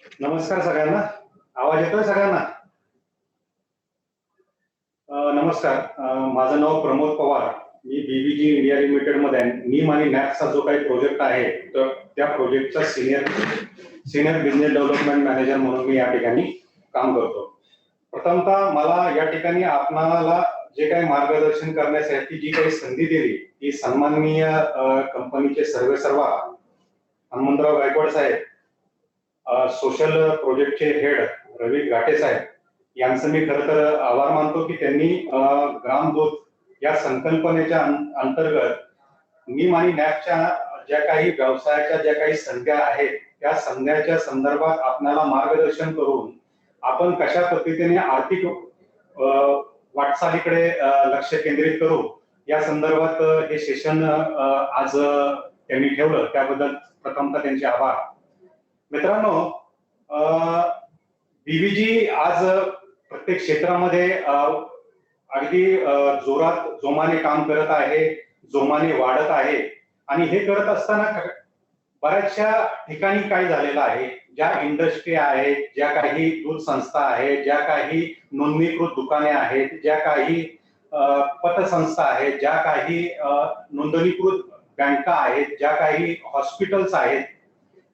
नमस्कार सगळ्यांना. आवाज येतोय सगळ्यांना? नमस्कार. माझं नाव प्रमोद पवार. मी बीबीजी इंडिया लिमिटेडमध्ये आहे. नीम आणि नॅपचा जो काही प्रोजेक्ट आहे, तर त्या प्रोजेक्टचा सीनियर बिझनेस डेव्हलपमेंट मॅनेजर म्हणून मी या ठिकाणी काम करतो. प्रथमतः मला या ठिकाणी आपणाला जे काही मार्गदर्शन करण्यासाठी जी काही संधी दिली, ती सन्माननीय कंपनीचे सर्वेसर्वा हनुमंतराव गायकवाड साहेब, सोशल प्रोजेक्टचे हेड रवी घाटे साहेब यांचं मी खरं तर आभार मानतो की त्यांनी ग्रामदूत या संकल्पनेच्या अंतर्गत नीम आणि नॅपच्या ज्या काही व्यवसायाच्या ज्या काही संध्या आहेत त्या संध्याच्या संदर्भात आपल्याला मार्गदर्शन करून आपण कशा पद्धतीने आर्थिक वाटचालीकडे लक्ष केंद्रित करू या संदर्भात हे सेशन आज त्यांनी ठेवलं, त्याबद्दल प्रथमतः त्यांचे आभार. मित्रांनो, बीबीजी आज प्रत्येक क्षेत्रामध्ये अगदी जोमाने काम करत आहे, जोमाने वाढत आहे. आणि हे करत असताना बऱ्याचशा ठिकाणी काय झालेलं आहे, ज्या इंडस्ट्री आहेत, ज्या काही दूध संस्था आहेत, ज्या काही नोंदणीकृत दुकाने आहेत, ज्या काही पतसंस्था आहेत, ज्या काही नोंदणीकृत बँका आहेत, ज्या काही हॉस्पिटल्स आहेत,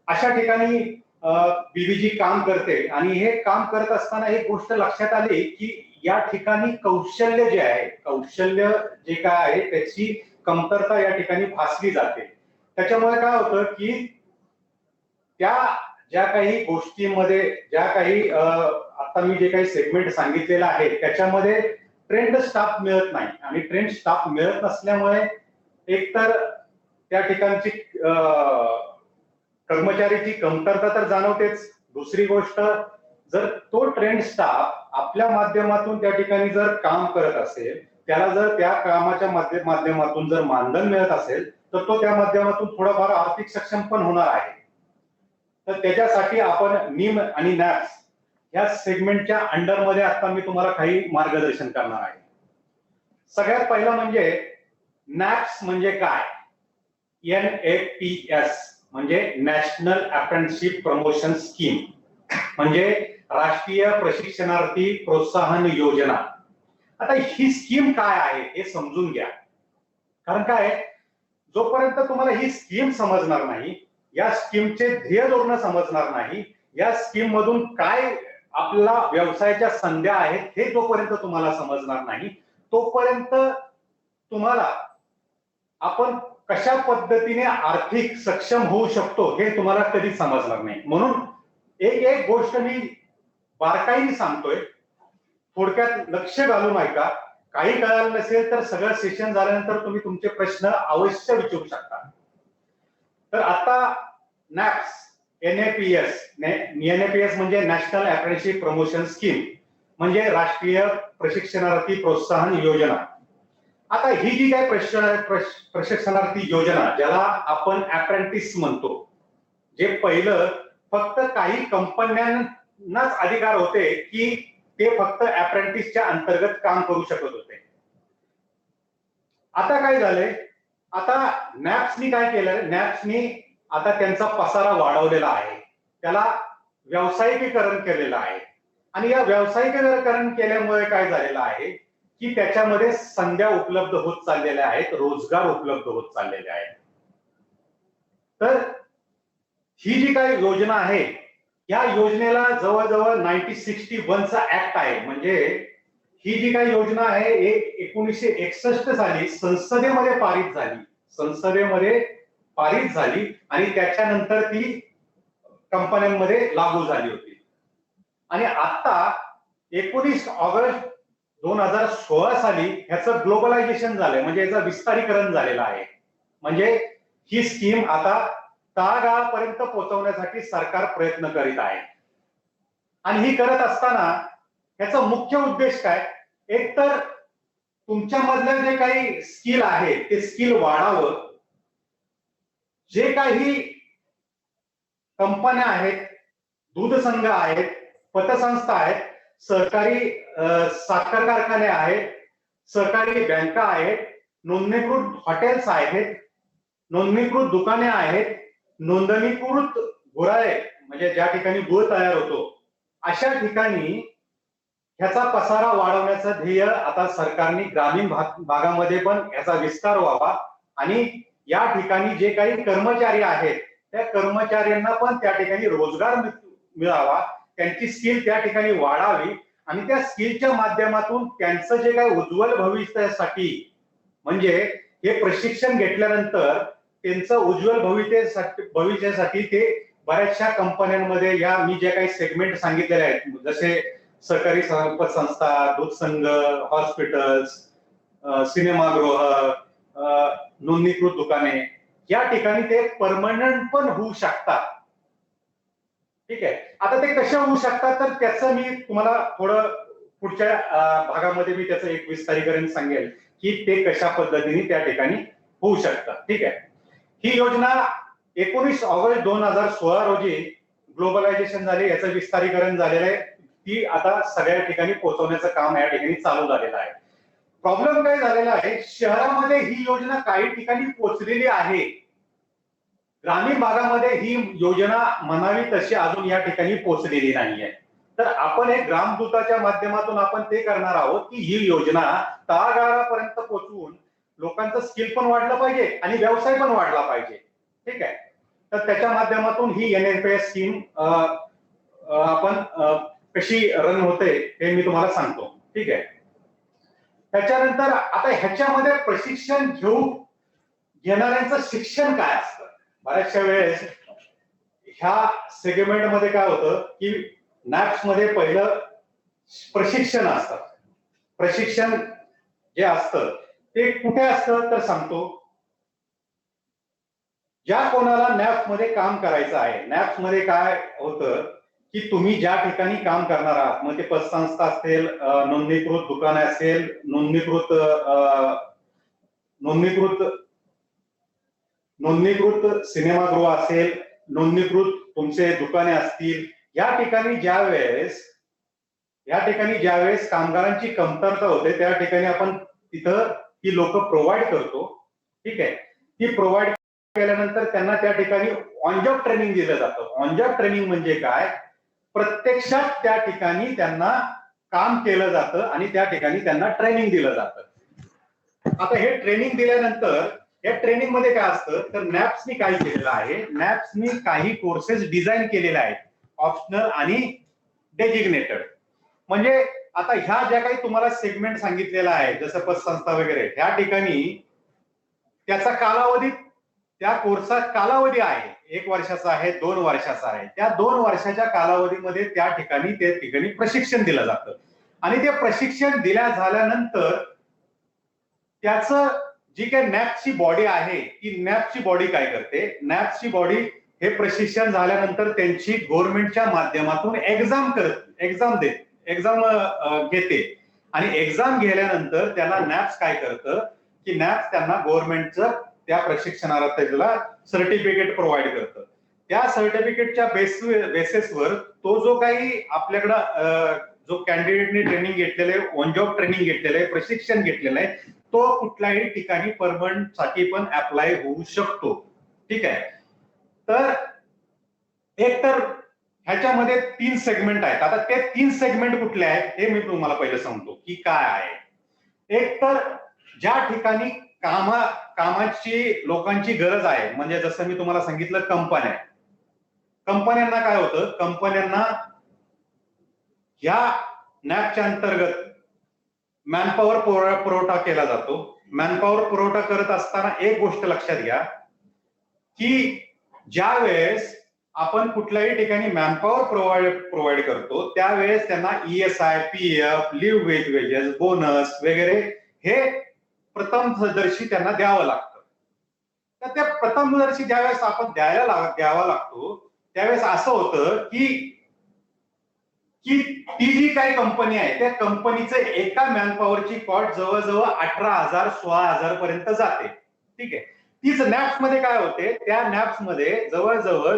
अशा ठिकाणी बीबीजी काम करते. आणि हे काम करत असताना एक गोष्ट लक्षात आली की या ठिकाणी कौशल्य जे आहे, कौशल्य जे काय आहे त्याची कमतरता या ठिकाणी भासली जाते. त्याच्यामुळे काय होतं की त्या ज्या काही गोष्टींमध्ये ज्या काही आता मी जे काही सेगमेंट सांगितलेलं आहे त्याच्यामध्ये ट्रेंड स्टाफ मिळत नाही. आणि ट्रेंड स्टाफ मिळत नसल्यामुळे एकतर त्या ठिकाणची कर्मचारीची कमतरता तर जाणवतेच. दुसरी गोष्ट, जर तो ट्रेंड स्टाफ आपल्या माध्यमातून त्या ठिकाणी जर काम करत असेल, त्याला जर त्या कामाच्या माध्यमातून जर मानधन मिळत असेल तर तो त्या माध्यमातून थोडाफार आर्थिक सक्षम पण होणार आहे. तर त्याच्यासाठी आपण नीम आणि नॅप्स या सेगमेंटच्या अंडरमध्ये आता मी तुम्हाला काही मार्गदर्शन करणार आहे. सगळ्यात पहिला म्हणजे नॅप्स म्हणजे काय. NAPS म्हणजे नॅशनल अप्रेंटिसशिप प्रमोशन स्कीम, म्हणजे राष्ट्रीय प्रशिक्षणार्थी प्रोत्साहन योजना. आता ही स्कीम काय आहे हे समजून घ्या. कारण काय, जोपर्यंत तुम्हाला ही स्कीम समजणार नाही, या स्कीमचे ध्येय धोरण समजणार नाही, या स्कीम मधून काय आपला व्यवसायाच्या संध्या आहेत हे जोपर्यंत तुम्हाला समजणार नाही, तोपर्यंत तुम्हाला आपण कशा पद्धतीने आर्थिक सक्षम होऊ शकतो हे तुम्हाला कधी समजणार नाही. म्हणून एक एक गोष्ट मी बारकाईने सांगतोय, थोडक्यात लक्ष घालून ऐका. काही कळालं नसेल तर सगळं सेशन झाल्यानंतर तुम्ही तुमचे प्रश्न अवश्य विचारू शकता. तर आता नॅप्स, NAPS म्हणजे नॅशनल अप्रेंटिसशिप प्रमोशन स्कीम, म्हणजे राष्ट्रीय प्रशिक्षणार्थी प्रोत्साहन योजना. आता ही जी काय प्रशिक्षणार्थी योजना, ज्याला आपण अप्रेंटिस म्हणतो, जे पहिलं फक्त काही कंपन्यांनाच अधिकार होते की ते फक्त अप्रेंटिसच्या अंतर्गत काम करू शकत होते. आता काय झालंय, आता नॅप्सनी काय केलं, नॅप्सनी आता त्यांचा पसारा वाढवलेला आहे, त्याला व्यावसायिकीकरण केलेलं आहे. आणि या व्यावसायिकीकरण केल्यामुळे काय झालेलं आहे की त्याच्यामध्ये संध्या उपलब्ध होत चाललेल्या आहेत, रोजगार उपलब्ध होत चाललेले आहेत. तर ही जी काही योजना आहे, या योजनेला जवळजवळ 1961चा ऍक्ट आहे. म्हणजे ही जी काही योजना आहे 1961 साली संसदेमध्ये पारित झाली आणि त्याच्यानंतर ती कंपन्यांमध्ये लागू झाली होती. आणि आता 19 ऑगस्ट 2016 साली ह्याचं ग्लोबलायझेशन झालंय, म्हणजे याचं विस्तारीकरण झालेलं आहे. म्हणजे ही स्कीम आता तळागाळापर्यंत पोहोचवण्यासाठी सरकार प्रयत्न करीत आहे. आणि ही करत असताना याचा मुख्य उद्देश काय, एक तर तुमच्यामधलं जे काही स्किल आहे ते स्किल वाढावं. जे काही कंपन्या आहेत, दूध संघ आहेत, पतसंस्था आहेत, सहकारी साखर कारखाने आहेत, सहकारी बँका आहेत, नोंदणीकृत हॉटेल्स आहेत, नोंदणीकृत दुकाने आहेत, नोंदणीकृत गुराळे म्हणजे ज्या ठिकाणी गुळ तयार होतो अशा ठिकाणी ह्याचा पसारा वाढवण्याचं ध्येय आता सरकारने ग्रामीण भागामध्ये पण याचा विस्तार व्हावा आणि या ठिकाणी जे काही कर्मचारी आहेत त्या कर्मचाऱ्यांना पण त्या ठिकाणी रोजगार मिळावा, त्यांची स्किल त्या ठिकाणी वाढावी आणि त्या स्किलच्या माध्यमातून त्यांचं जे काही उज्ज्वल भविष्यासाठी म्हणजे हे प्रशिक्षण घेतल्यानंतर त्यांचं उज्ज्वल भविष्यासाठी ते बऱ्याचशा कंपन्यांमध्ये या मी जे काही सेगमेंट सांगितलेले आहेत जसे सहकारी संस्था, दूध संघ, हॉस्पिटल्स, सिनेमागृह, नोंदणीकृत दुकाने या ठिकाणी ते परमनंट पण होऊ शकतात. ठीक आहे, आता ते कशा होऊ शकतात तर त्याचं मी तुम्हाला थोडं पुढच्या भागामध्ये मी त्याचं एक विस्तारीकरण सांगेल की ते कशा पद्धतीने त्या ठिकाणी होऊ शकतात. ठीक आहे, ही योजना 19 ऑगस्ट 2016 रोजी ग्लोबलायझेशन झाले, याचं विस्तारीकरण झालेलं आहे, ती आता सगळ्या ठिकाणी पोहोचवण्याचं काम या ठिकाणी चालू झालेलं आहे. प्रॉब्लेम काय झालेला आहे, शहरामध्ये ही योजना काही ठिकाणी पोहोचलेली आहे, ग्रामीण भागामध्ये ही योजना म्हणावी तशी अजून या ठिकाणी पोहोचलेली नाहीये. तर आपण एक ग्रामदूताच्या माध्यमातून आपण ते करणार आहोत की ही योजना तळागाळापर्यंत पोहोचवून लोकांचं स्किल पण वाढलं पाहिजे आणि व्यवसाय पण वाढला पाहिजे. ठीक आहे, तर त्याच्या माध्यमातून ही NFS स्कीम आपण कशी रन होते हे मी तुम्हाला सांगतो. ठीक आहे, त्याच्यानंतर आता ह्याच्यामध्ये प्रशिक्षण घेणाऱ्यांचं शिक्षण काय असतं. बऱ्याचशा वेळेस ह्या सेगमेंटमध्ये काय होतं की नॅप्स मध्ये पहिलं प्रशिक्षण असतं. प्रशिक्षण जे असतं ते कुठे असतं तर सांगतो, ज्या कोणाला नॅप्स मध्ये काम करायचं आहे, नॅप्स मध्ये काय होतं की तुम्ही ज्या ठिकाणी काम करणार आहात, मग ते पतसंस्था असेल, नोंदणीकृत दुकान असेल, नोंदणीकृत सिनेमागृह असेल, नोंदणीकृत तुमचे दुकाने असतील, या ठिकाणी ज्यावेळेस कामगारांची कमतरता होते त्या ठिकाणी आपण तिथं ती लोक प्रोव्हाइड करतो. ठीक आहे, ती प्रोव्हाइड केल्यानंतर त्यांना त्या ठिकाणी ऑन जॉब ट्रेनिंग दिलं जातं. ऑन जॉब ट्रेनिंग म्हणजे काय, प्रत्यक्षात त्या ठिकाणी त्यांना काम केलं जातं आणि त्या ठिकाणी त्यांना ट्रेनिंग दिलं जातं. आता हे ट्रेनिंग दिल्यानंतर या ट्रेनिंग मध्ये काय असतं तर नॅप्सनी काय केलेलं आहे, नॅप्सनी काही कोर्सेस डिझाईन केलेले आहेत, ऑप्शनल आणि डेजिग्नेटेड. म्हणजे आता ह्या ज्या काही तुम्हाला सेगमेंट सांगितलेला आहे जसं पतसंस्था वगैरे, त्या ठिकाणी त्याचा कालावधी, त्या कोर्सचा कालावधी आहे 1 वर्षाचा आहे, 2 वर्षाचा आहे. त्या 2 वर्षाच्या कालावधीमध्ये त्या ठिकाणी प्रशिक्षण दिलं जातं आणि ते प्रशिक्षण दिल्या झाल्यानंतर त्याचं जी काही नॅप्सची बॉडी आहे ती नॅप्सची बॉडी काय करते, नॅप्सची बॉडी हे प्रशिक्षण झाल्यानंतर त्यांची गव्हर्नमेंटच्या माध्यमातून एक्झाम घेते आणि एक्झाम घेतल्यानंतर त्याला नॅप्स काय करतं की नॅप्स त्यांना गव्हर्नमेंटचं त्या प्रशिक्षणार्थीला सर्टिफिकेट प्रोव्हाइड करतं. त्या सर्टिफिकेटच्या बेसिसवर तो जो काही आपल्याकडं जो कॅन्डिडेटने ट्रेनिंग घेतलेलं आहे, ऑन जॉब ट्रेनिंग घेतलेलं आहे, प्रशिक्षण घेतलेलं आहे, तो कुठल्याही ठिकाणी परमनंट साठी पण अप्लाय होऊ शकतो. ठीक आहे, तर एक तर ह्याच्यामध्ये 3 सेगमेंट आहेत. आता ते 3 सेगमेंट कुठले आहेत हे मी तुम्हाला पहिले सांगतो की काय आहे. एक तर ज्या ठिकाणी कामाची लोकांची गरज आहे, म्हणजे जसं मी तुम्हाला सांगितलं कंपन्यांना काय होतं, कंपन्यांना या नॅपच्या अंतर्गत मॅनपॉवर पुरवठा केला जातो. मॅनपॉवर पुरवठा करत असताना एक गोष्ट लक्षात घ्या की ज्या वेळेस आपण कुठल्याही ठिकाणी मॅनपॉवर प्रोव्हाइड करतो त्यावेळेस त्यांना ESI, PF, leave with wages, bonus वगैरे हे प्रथमदर्शी त्यांना द्यावं लागतं. तर त्या प्रथमदर्शी ज्यावेळेस आपण द्यावा लागतो त्यावेळेस असं होतं की ती जी काही कंपनी आहे त्या कंपनीचं एका मॅनपॉवरची कॉस्ट जवळजवळ 18,000-16,000 पर्यंत जाते. ठीक आहे, तीच नॅप्स मध्ये काय होते, त्या नॅप्स मध्ये जवळजवळ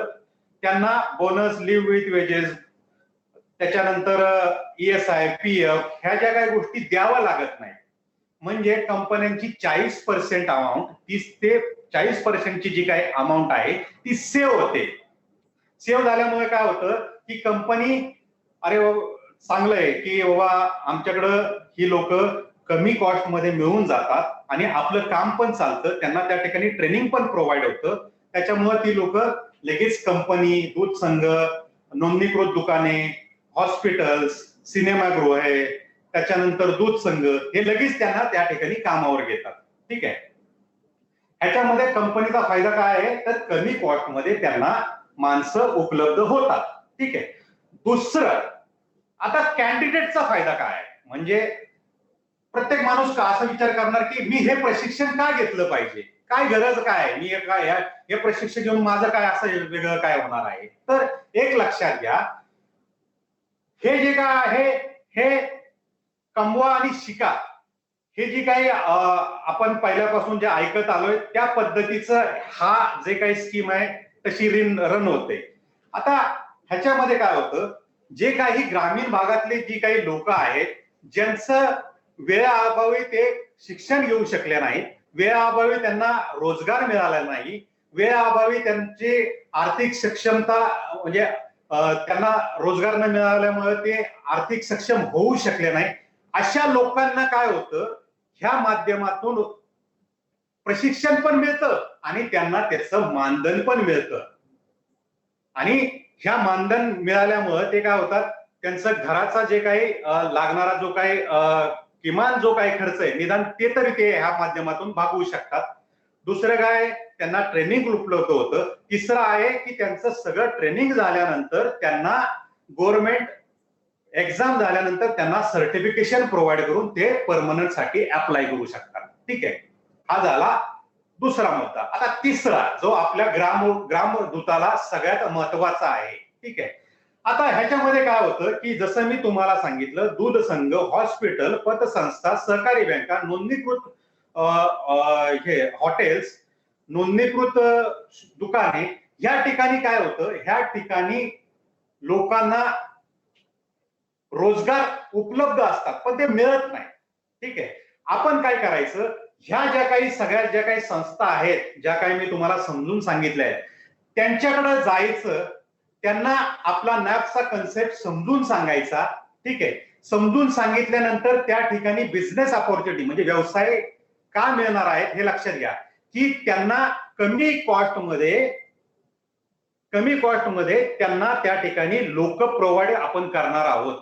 त्यांना बोनस, लिव्ह विथ वेजेस, त्याच्यानंतर ESI, PF ह्या ज्या काही गोष्टी द्याव्या लागत नाही. म्हणजे कंपन्यांची 40% अमाऊंट, 30 ते 40% ची जी काही अमाऊंट आहे ती सेव्ह होते. सेव्ह झाल्यामुळे काय होतं की कंपनी, अरे चांगलं आहे की बाबा आमच्याकडं ही लोक कमी कॉस्ट मध्ये मिळून जातात आणि आपलं काम पण चालतं, त्यांना त्या ठिकाणी ट्रेनिंग पण प्रोव्हाइड होतं, त्याच्यामुळे ती लोक लगेच कंपनी, दूध संघ, नोंदणीकृत दुकाने, हॉस्पिटल्स, सिनेमागृह आहे, त्याच्यानंतर दूध संघ, हे लगेच त्यांना त्या ठिकाणी कामावर घेतात. ठीक आहे. ह्याच्यामध्ये कंपनीचा फायदा काय आहे, तर कमी कॉस्ट मध्ये त्यांना माणसं उपलब्ध होतात. ठीक आहे. दुसरं, आता कॅन्डिडेटचा फायदा काय आहे, म्हणजे प्रत्येक माणूस का असा विचार करणार की मी हे प्रशिक्षण का घेतलं पाहिजे, काय गरज काय, मी काय हे प्रशिक्षण घेऊन माझं काय असं वेगळं काय होणार आहे. तर एक लक्षात घ्या, हे जे काय आहे हे कमवा आणि शिका, हे जी काही आपण पहिल्यापासून जे ऐकत आलोय त्या पद्धतीचं हा जे काही स्कीम आहे तशी रन होते. आता ह्याच्यामध्ये काय होतं, जे काही ग्रामीण भागातले जी काही लोक आहेत ज्यांचं वेळाअभावी ते शिक्षण घेऊ शकले नाही, वेळाअभावी त्यांना रोजगार मिळाला नाही, वेळाअभावी त्यांची आर्थिक सक्षमता म्हणजे त्यांना रोजगार न मिळाल्यामुळे ते आर्थिक सक्षम होऊ शकले नाही, अशा लोकांना काय होतं, ह्या माध्यमातून प्रशिक्षण पण मिळतं आणि त्यांना त्याचं मानधन पण मिळतं. आणि ह्या मानधन मिळाल्यामुळे ते काय होतात, त्यांचं घराचा जे काही लागणारा जो काही किमान जो काही खर्च आहे निदान ते तरी ते ह्या माध्यमातून भागवू शकतात. दुसरं काय, त्यांना ट्रेनिंग उपलब्ध होतं. तिसरं आहे की त्यांचं सगळं ट्रेनिंग झाल्यानंतर त्यांना गव्हर्नमेंट एक्झाम झाल्यानंतर त्यांना सर्टिफिकेशन प्रोव्हाइड करून ते परमनंट साठी अप्लाय करू शकतात. ठीक आहे. हा झाला दुसरा मुद्दा. आता तिसरा जो आपल्या ग्रामदूताला सगळ्यात महत्वाचा आहे. ठीक आहे. आता ह्याच्यामध्ये काय होतं की जसं मी तुम्हाला सांगितलं, दूध संघ, हॉस्पिटल, पतसंस्था, सहकारी बँका, नोंदणीकृत हे हॉटेल्स, नोंदणीकृत दुकाने, या ठिकाणी काय होतं, ह्या ठिकाणी लोकांना रोजगार उपलब्ध असतात पण ते मिळत नाही. ठीक आहे. आपण काय करायचं, ह्या ज्या काही सगळ्या ज्या काही संस्था आहेत ज्या काही मी तुम्हाला समजून सांगितल्या आहेत त्यांच्याकडे जायचं, त्यांना आपला नॅपचा कन्सेप्ट समजून सांगायचा. ठीक आहे. समजून सांगितल्यानंतर त्या ठिकाणी बिझनेस अपॉर्च्युनिटी म्हणजे व्यवसाय का मिळणार आहेत हे लक्षात घ्या की त्यांना कमी कॉस्ट मध्ये त्यांना त्या ठिकाणी लोक प्रोव्हाइड आपण करणार आहोत.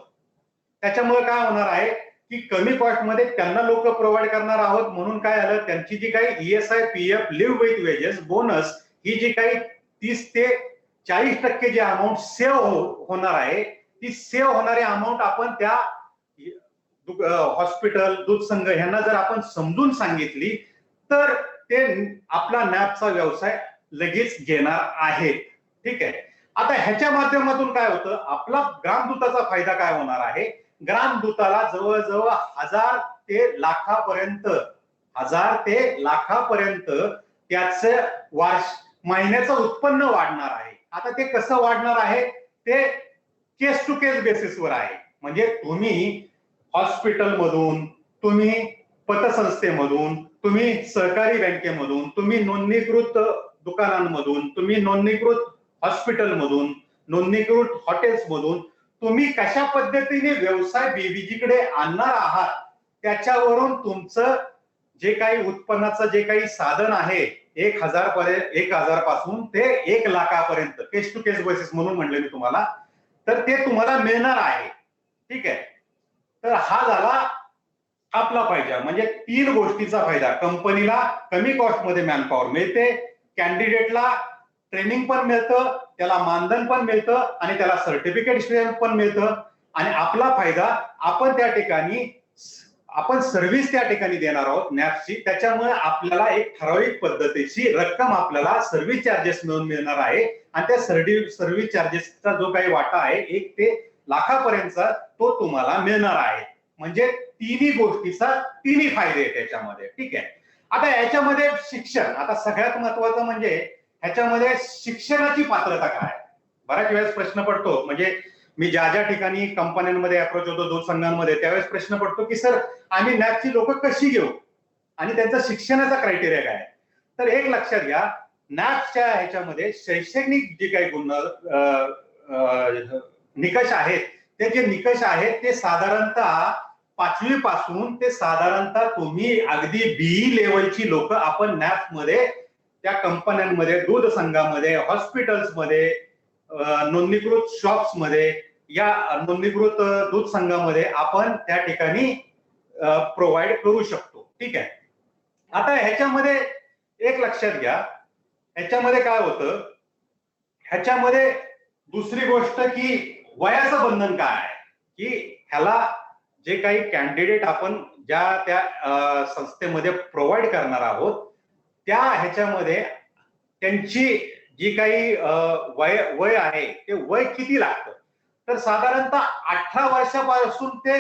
त्याच्यामुळे काय होणार आहे की कमी कॉस्ट मध्ये त्यांना लोक प्रोव्हाइड करणार आहोत, म्हणून काय आलं, त्यांची जी काही ESI, PF, leave with wages, bonus, ही जी काही 30 ते 40% जी अमाऊंट सेव्ह होणार आहे, ती सेव्ह होणारी अमाऊंट आपण त्या हॉस्पिटल, दूध संघ ह्यांना जर आपण समजून सांगितली तर ते आपला नॅपचा व्यवसाय लगेच घेणार आहेत. ठीक आहे. आता ह्याच्या माध्यमातून काय होतं, आपला ग्रामदूताचा फायदा काय होणार आहे, ग्रामदूताला जवळजवळ 1000 ते लाखापर्यंत त्याचं महिन्याचं उत्पन्न वाढणार आहे. आता ते कसं वाढणार आहे, ते केस टू केस बेसिसवर आहे. म्हणजे तुम्ही हॉस्पिटलमधून, तुम्ही पतसंस्थेमधून, तुम्ही सहकारी बँकेमधून, तुम्ही नोंदणीकृत दुकानांमधून, तुम्ही नोंदणीकृत हॉस्पिटलमधून, नोंदणीकृत हॉटेल्समधून तुम्ही कशा पद्धतीने व्यवसाय बीबीजीकडे आणणार आहात त्याच्यावरून तुमचं जे काही उत्पन्नाचं जे काही साधन आहे 1000 पासून ते 1 लाखापर्यंत केस टू केस बेसिस म्हणून म्हणले मी तुम्हाला, तर ते तुम्हाला मिळणार आहे. ठीक आहे. तर हा झाला आपला फायदा, म्हणजे 3 गोष्टीचा फायदा. कंपनीला कमी कॉस्ट मध्ये मॅनपॉवर मिळते, कॅन्डिडेटला ट्रेनिंग पण मिळतं, त्याला मानधन पण मिळतं आणि त्याला सर्टिफिकेट पण मिळतं. आणि आपला फायदा, आपण त्या ठिकाणी आपण सर्व्हिस त्या ठिकाणी देणार आहोत नॅपची, त्याच्यामुळे आपल्याला एक ठराविक पद्धतीची रक्कम आपल्याला सर्व्हिस चार्जेस मिळून मिळणार आहे आणि त्या सर्व्हिस चार्जेसचा जो काही वाटा आहे 1 ते लाखापर्यंतचा तो तुम्हाला मिळणार आहे. म्हणजे तिन्ही गोष्टीचा तिन्ही फायदे आहेत त्याच्यामध्ये. ठीक आहे. आता याच्यामध्ये शिक्षण, आता सगळ्यात महत्वाचं म्हणजे ह्याच्यामध्ये शिक्षणाची पात्रता काय. बऱ्याच वेळेस प्रश्न पडतो, म्हणजे मी ज्या ज्या ठिकाणी कंपन्यांमध्ये अप्रोच होतो, दूध संघांमध्ये, त्यावेळेस प्रश्न पडतो की सर आम्ही नॅपची लोक कशी घेऊ आणि त्यांचा शिक्षणाचा क्रायटेरिया काय. तर एक लक्षात घ्या, नॅपच्या ह्याच्यामध्ये शैक्षणिक जे काही निकष आहेत, ते जे निकष आहेत ते साधारणतः 5वी पासून ते साधारणतः तुम्ही अगदी बीई लेवलची लोक आपण नॅप मध्ये, त्या कंपन्यांमध्ये, दूध संघामध्ये, हॉस्पिटल्समध्ये, नोंदणीकृत शॉप्स मध्ये, या नोंदणीकृत दूध संघामध्ये आपण त्या ठिकाणी प्रोव्हाइड करू शकतो. ठीक आहे. आता ह्याच्यामध्ये एक लक्षात घ्या, ह्याच्यामध्ये काय होतं, ह्याच्यामध्ये दुसरी गोष्ट की वयाचं बंधन काय आहे, की ह्याला जे काही कॅन्डिडेट आपण ज्या त्या संस्थेमध्ये प्रोव्हाइड करणार आहोत त्या ह्याच्यामध्ये त्यांची जी काही वय आहे ते वय किती लागतं, तर साधारणतः 18 वर्षापासून ते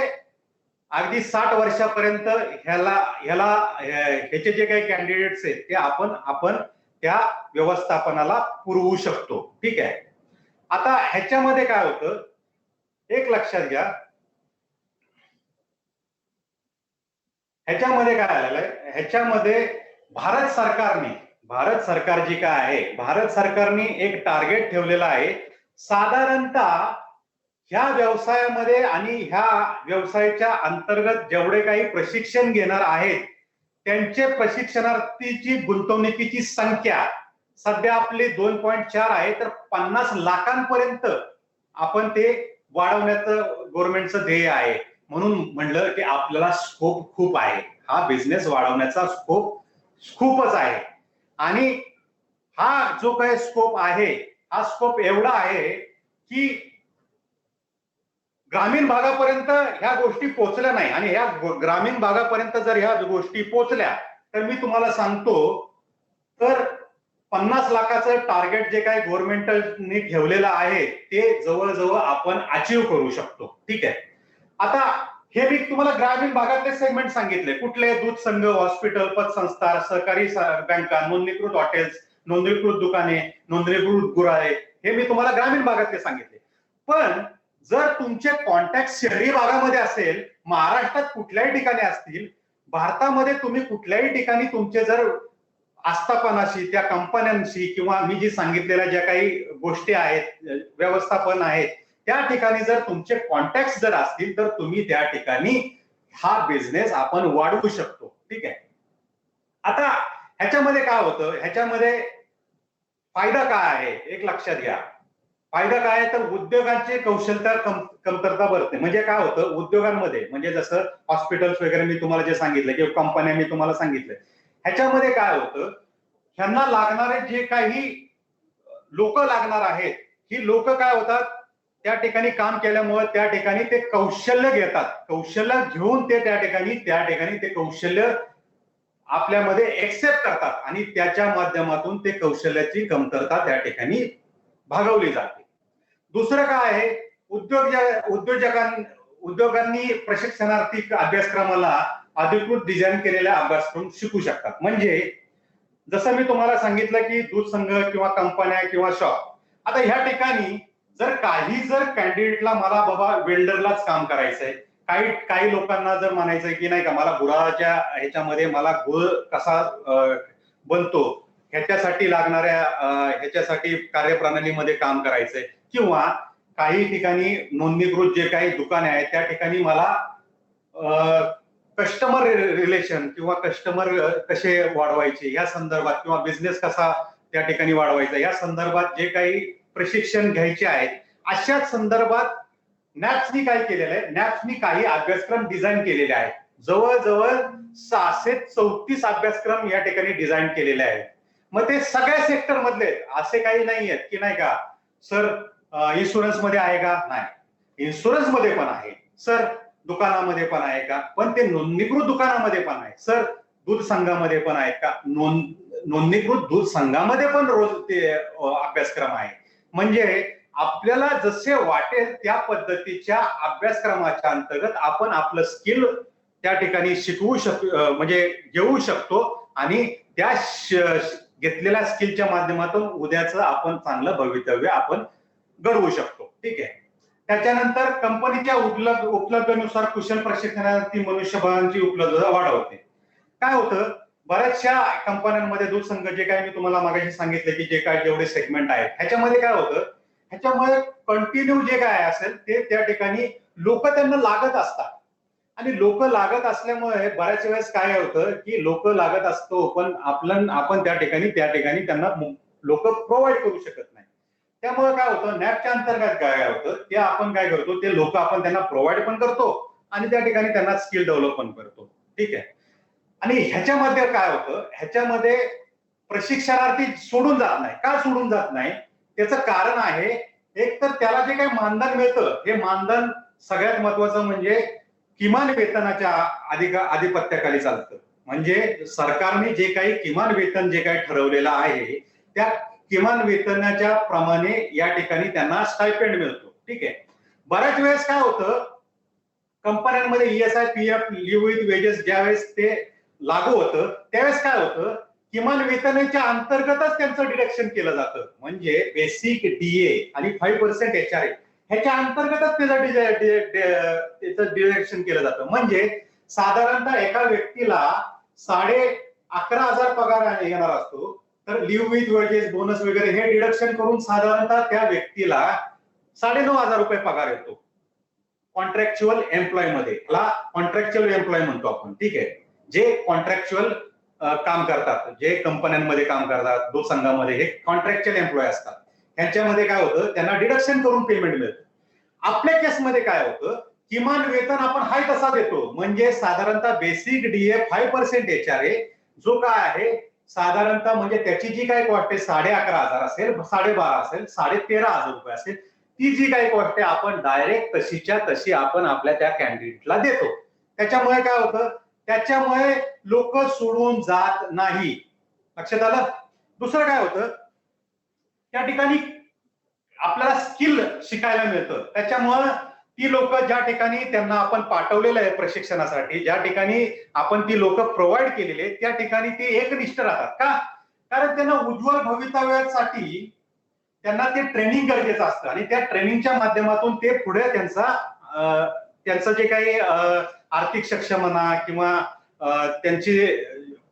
अगदी 60 वर्षापर्यंत ह्याचे जे काही कॅन्डिडेट्स आहेत ते आपण त्या व्यवस्थापनाला पुरवू शकतो. ठीक आहे. आता ह्याच्यामध्ये काय होतं, एक लक्षात घ्या, ह्याच्यामध्ये काय आलेलं आहे, ह्याच्यामध्ये भारत सरकार जी काय आहे, भारत सरकारने एक टार्गेट ठेवलेलं आहे. साधारणतः ह्या व्यवसायामध्ये आणि ह्या व्यवसायाच्या अंतर्गत जेवढे काही प्रशिक्षण घेणार आहेत त्यांचे प्रशिक्षणार्थीची गुंतवणुकीची संख्या सध्या आपली 2.4 आहे, तर 50 लाखांपर्यंत आपण ते वाढवण्याचं गव्हर्नमेंटचं ध्येय आहे. म्हणून म्हणलं की आपल्याला स्कोप खूप आहे, हा बिझनेस वाढवण्याचा स्कोप खूपच आहे. आणि हा जो काही स्कोप आहे, हा स्कोप एवढा आहे की ग्रामीण भागापर्यंत ह्या गोष्टी पोहोचल्या नाही. आणि ह्या ग्रामीण भागापर्यंत जर ह्या गोष्टी पोहोचल्या तर मी तुम्हाला सांगतो, तर 50 लाखाचं टार्गेट जे काही गव्हर्नमेंटने ठेवलेलं आहे ते जवळजवळ आपण अचीव करू शकतो. ठीक आहे. आता हे मी तुम्हाला ग्रामीण भागातले सेगमेंट सांगितले, कुठले, दूध संघ, हॉस्पिटल, पतसंस्था, सहकारी बँका, नोंदणीकृत हॉटेल्स, नोंदणीकृत दुकाने, नोंदणीकृत गुराळे, हे मी तुम्हाला ग्रामीण भागातले सांगितले. पण जर तुमचे कॉन्टॅक्ट शहरी भागामध्ये असेल, महाराष्ट्रात कुठल्याही ठिकाणी असतील, भारतामध्ये तुम्ही कुठल्याही ठिकाणी तुमचे जर आस्थापनाशी, त्या कंपन्यांशी किंवा मी जी सांगितलेल्या ज्या काही गोष्टी आहेत, व्यवस्थापन आहेत, त्या ठिकाणी जर तुमचे कॉन्टॅक्ट जर असतील तर तुम्ही त्या ठिकाणी हा बिझनेस आपण वाढवू शकतो. ठीक आहे. आता ह्याच्यामध्ये काय होतं, ह्याच्यामध्ये फायदा काय आहे एक लक्षात घ्या. फायदा काय आहे, तर उद्योगांची कौशल्यता कमतरता भरते. म्हणजे काय होतं उद्योगांमध्ये, म्हणजे जसं हॉस्पिटल्स वगैरे मी तुम्हाला जे सांगितलं किंवा कंपन्या मी तुम्हाला सांगितलं, ह्याच्यामध्ये काय होतं, ह्यांना लागणारे जे काही लोक लागणार आहेत, ही लोक काय होतात, त्या ठिकाणी काम केल्यामुळे त्या ठिकाणी ते कौशल्य घेतात, कौशल्य घेऊन ते त्या ठिकाणी ते कौशल्य आपल्यामध्ये एक्सेप्ट करतात आणि त्याच्या माध्यमातून ते कौशल्याची कमतरता त्या ठिकाणी भागवली जाते. दुसरं काय आहे, उद्योगांनी प्रशिक्षणार्थी अभ्यासक्रमाला अधिकृत डिझाईन केलेल्या अभ्यासक्रम शिकू शकतात. म्हणजे जसं मी तुम्हाला सांगितलं की दूध संघ किंवा कंपन्या किंवा शॉप, आता ह्या ठिकाणी जर कॅन्डिडेटला मला बाबा वेल्डरलाच काम करायचंय, काही लोकांना जर म्हणायचंय की नाही का मला गुळाच्या ह्याच्यामध्ये मला गुळ कसा बनतो ह्याच्यासाठी लागणाऱ्या ह्याच्यासाठी कार्यप्रणालीमध्ये काम करायचंय, किंवा काही ठिकाणी नोंदणीकृत जे काही दुकाने आहेत त्या ठिकाणी मला कस्टमर रिलेशन किंवा कस्टमर कसे वाढवायचे या संदर्भात किंवा बिझनेस कसा त्या ठिकाणी वाढवायचा या संदर्भात जे काही प्रशिक्षण घ्यायचे आहेत, अशाच संदर्भात नॅप्सनी काय केलेलं आहे, नॅप्सनी काही अभ्यासक्रम डिझाईन केलेले आहेत. जवळजवळ 634 अभ्यासक्रम या ठिकाणी डिझाईन केलेले आहेत. मग ते सगळ्या सेक्टर मधले, असे काही नाही आहेत की नाही का सर इन्शुरन्स मध्ये आहे का, नाही, इन्शुरन्स मध्ये पण आहे सर, दुकानामध्ये पण आहे का, पण ते नोंदणीकृत दुकानामध्ये पण आहे सर, दूध संघामध्ये पण आहेत का, नोंदणीकृत दूध संघामध्ये पण रोज ते अभ्यासक्रम आहे. म्हणजे आपल्याला जसे वाटेल त्या पद्धतीच्या अभ्यासक्रमाच्या अंतर्गत आपण आपलं स्किल त्या ठिकाणी म्हणजे घेऊ शकतो आणि त्या घेतलेल्या स्किलच्या माध्यमातून उद्याचं आपण चांगलं भवितव्य आपण घडवू शकतो. ठीक आहे. त्याच्यानंतर कंपनीच्या उपलब्धतेनुसार कुशल प्रशिक्षणार्थी मनुष्यबळाची उपलब्धता वाढवते. काय होतं, बऱ्याचशा कंपन्यांमध्ये दूध संघ जे काय मी तुम्हाला मागाशी सांगितलं की जे काय जेवढे सेगमेंट आहेत ह्याच्यामध्ये काय होतं, ह्याच्यामुळे कंटिन्यू जे काय असेल ते त्या ठिकाणी लोक त्यांना लागत असतात. आणि लोक लागत असल्यामुळे बऱ्याच वेळेस काय होतं की लोक लागत असतो पण आपण त्या ठिकाणी त्यांना लोक प्रोव्हाइड करू शकत नाही. त्यामुळे काय होतं, नॅपच्या अंतर्गत काय होतं ते आपण काय करतो, ते लोक आपण त्यांना प्रोव्हाइड पण करतो आणि त्या ठिकाणी त्यांना स्किल डेव्हलप पण करतो. ठीक आहे. आणि ह्याच्यामध्ये काय होतं, ह्याच्यामध्ये प्रशिक्षणार्थी सोडून जात नाही. का सोडून जात नाही, त्याचं कारण आहे, एक तर त्याला जे काही मानधन मिळतं हे मानधन सगळ्यात महत्वाचं म्हणजे किमान वेतनाच्या आधिपत्याखाली चालतं. म्हणजे सरकारने जे काही किमान वेतन जे काही ठरवलेलं आहे त्या किमान वेतनाच्या प्रमाणे या ठिकाणी त्यांना स्टायपेंड मिळतो. ठीक आहे. बऱ्याच वेळेस काय होतं, कंपन्यांमध्ये ESI PF leave with wages ज्यावेळेस ते लागू होतं त्यावेळेस काय होतं, किमान वेतनाच्या अंतर्गतच त्यांचं डिडक्शन केलं जातं. म्हणजे बेसिक डीए आणि 5% एचआरए ह्याच्या अंतर्गतच त्याचं डिडक्शन केलं जातं. म्हणजे साधारणतः एका व्यक्तीला 11,500 पगार येणार असतो, तर लिव्ह विथ वेजेस बोनस वगैरे हे डिडक्शन करून साधारणतः त्या व्यक्तीला 9,500 रुपये पगार येतो. कॉन्ट्रॅक्च्युअल एम्प्लॉय मध्ये, याला कॉन्ट्रॅक्च्युअल एम्प्लॉय म्हणतो आपण. ठीक आहे. जे कॉन्ट्रॅक्च्युअल काम करतात, जे कंपन्यांमध्ये काम करतात, दूध संघामध्ये हे कॉन्ट्रॅक्च्युअल एम्प्लॉय असतात. ह्यांच्यामध्ये काय होतं, त्यांना डिडक्शन करून पेमेंट मिळतं. आपल्या केसमध्ये काय होतं, किमान वेतन आपण हाय तसा देतो. म्हणजे साधारणतः बेसिक डीए 5% एचआरए जो काय आहे साधारणतः म्हणजे त्याची जी काही कॉस्ट आहे 11,500 असेल, 12,500 असेल, 13,500 रुपये असेल, ती जी काही कॉस्ट आहे आपण डायरेक्ट तशीच्या तशी आपण आपल्या त्या कॅन्डिडेटला देतो. त्याच्यामुळे काय होतं, त्याच्यामुळे लोक सोडून जात नाही. लक्षात आलं. दुसरं काय होतं, त्या ठिकाणी आपल्याला स्किल शिकायला मिळतं. त्याच्यामुळं ती लोक ज्या ठिकाणी त्यांना आपण पाठवलेलं आहे प्रशिक्षणासाठी, ज्या ठिकाणी आपण ती लोक प्रोव्हाइड केलेले त्या ठिकाणी ते एकनिष्ठ राहतात. का? कारण त्यांना उज्ज्वल भवितव्यासाठी त्यांना ते ट्रेनिंग गरजेचं असतं आणि त्या ट्रेनिंगच्या माध्यमातून ते पुढे त्यांचं जे काही आर्थिक सक्षम म्हणा किंवा त्यांची